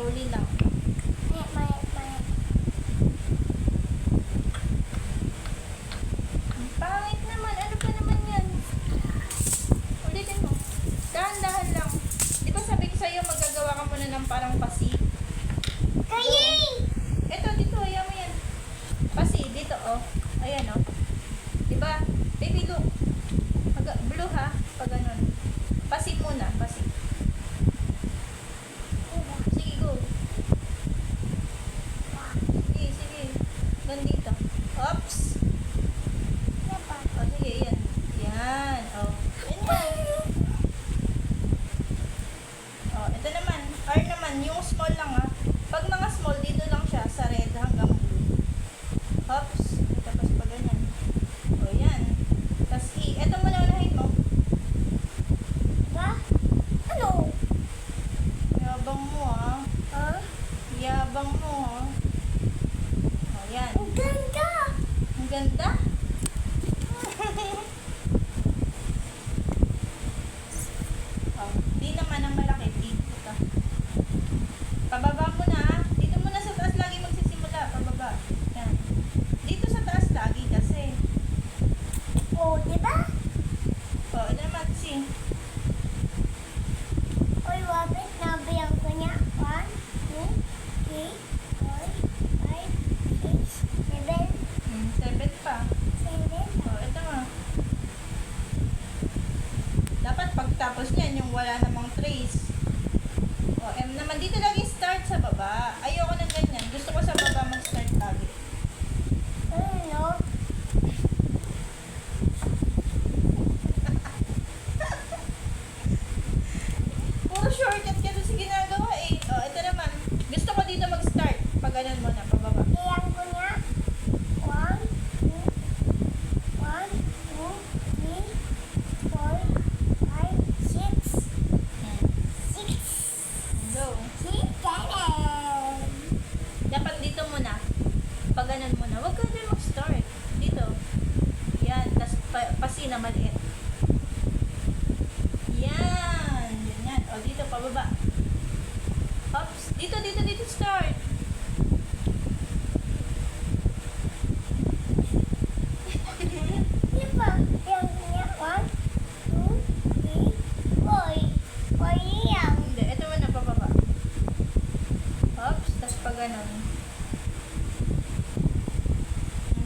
Slowly lang. Pangit naman. Ano pa naman yan? Ulitin mo. Dahan-dahan lang. Di ba sabi ko sa'yo, magagawa ka muna ng parang pasi? Eto, dito. Ayaw mo yan. Pasi, dito, oh. Ayan, oh. Di ba? Baby, look. Blue, ha? Pag ganun. Pasi muna. Pasi. Sige, go. Sige, sige. Nandito. Oops. O, sige, yan. Yan. O. Yan. O, ito naman. R naman. Yung small lang, ha. Pag mga small, dito lang siya sa red hanggang blue. Oops. Tapos pag ganyan. O, yan. Tapos E. Ito muna unahin mo. Yabang mo, ha. Yabang mo, ha. O, yan. Ang ganda? Oh, di naman ang malaki. Dito ka. Pababa mo na. Dito mo na sa taas lagi magsisimula. Pababa. Yan. Dito sa taas lagi kasi. Oh, ito naman si. Seven pa. Oh, ito nga. Dapat pagtapos niyan, yung wala namang trace. O, M naman. Dito lagi start sa baba. Ayoko ng ganyan. Gusto ko sa baba mag-start lagi. Puro shortcut ka doon sa ginagawa eh. O, ito naman. Gusto ko dito mag-start. Pag ganun mo na, pababa. Go. Dapat dito muna. Pag ganun muna. Huwag ka din mag-start. Dito. Yan. Tapos pasi na maliit. Yan. Yan. O, dito. Pababa. Oops. Dito, dito, dito. Start. Hindi. Ito muna. Pababa. Oops. Tapos pag ganun.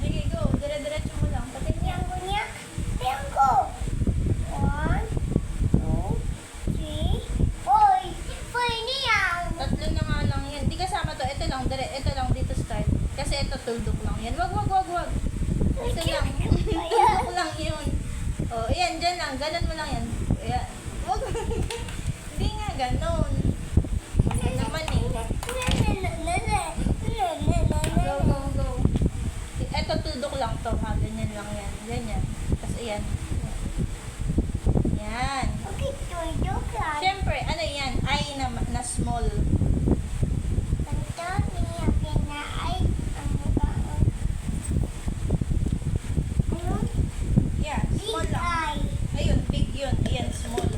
Sige, go. Dire-diretso mo lang. Pati niya. Tatlo na nga lang yan. Di kasama to. Ito lang. Ito lang. Dito start. Kasi ito tuldok lang yan. Wag. Ito lang. Tuldok lang yun. O, ayan. Dyan lang. Ganon mo lang yan. Ayan. Wag. Hindi nga ganon. Ano naman eh. Go. Ito tuldok lang to. Ha? Ganyan lang yan. Ganyan. Tapos ayan. Yan. Siyempre, ano yan? I na small. Yeah, small lang. Ayun, big yun. Ayan, small.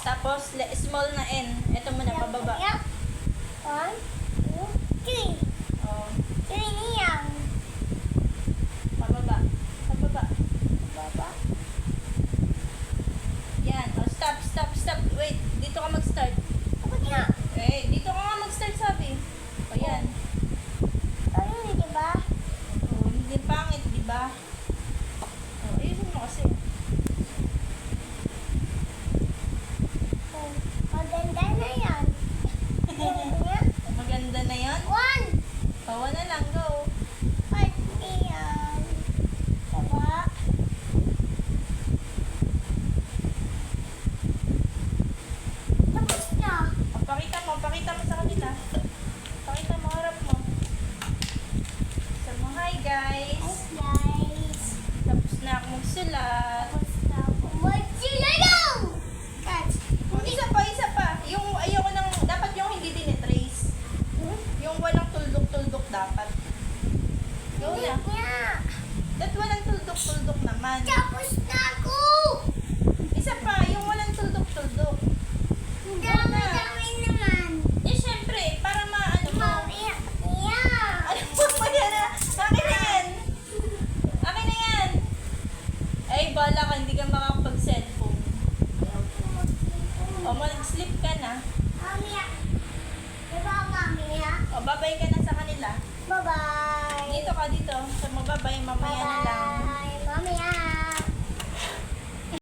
Tapos, small na N. Ito muna, pababa. Oh. Pababa. Yan. Oh, stop. Wait, dito ka mag-start. Dito ka nga mag-start, sabi. O, yan. Oh, hindi pangit, di ba? Oh, ayusin mo kasi. Maganda na yan. Pawa na lang, go. Pakita mo sa kanila. Pakita mo, harap mo. Sabi mo, hi guys. Tapos na ako magsulat. Isa pa. Yung ayoko nang, dapat yung hindi dinitrace. Yung walang tuldok-tuldok dapat. Go na. That walang tuldok-tuldok naman. Isa pa, yung walang tuldok-tuldok. Eh, syempre, So, mababay, mamaya na lang.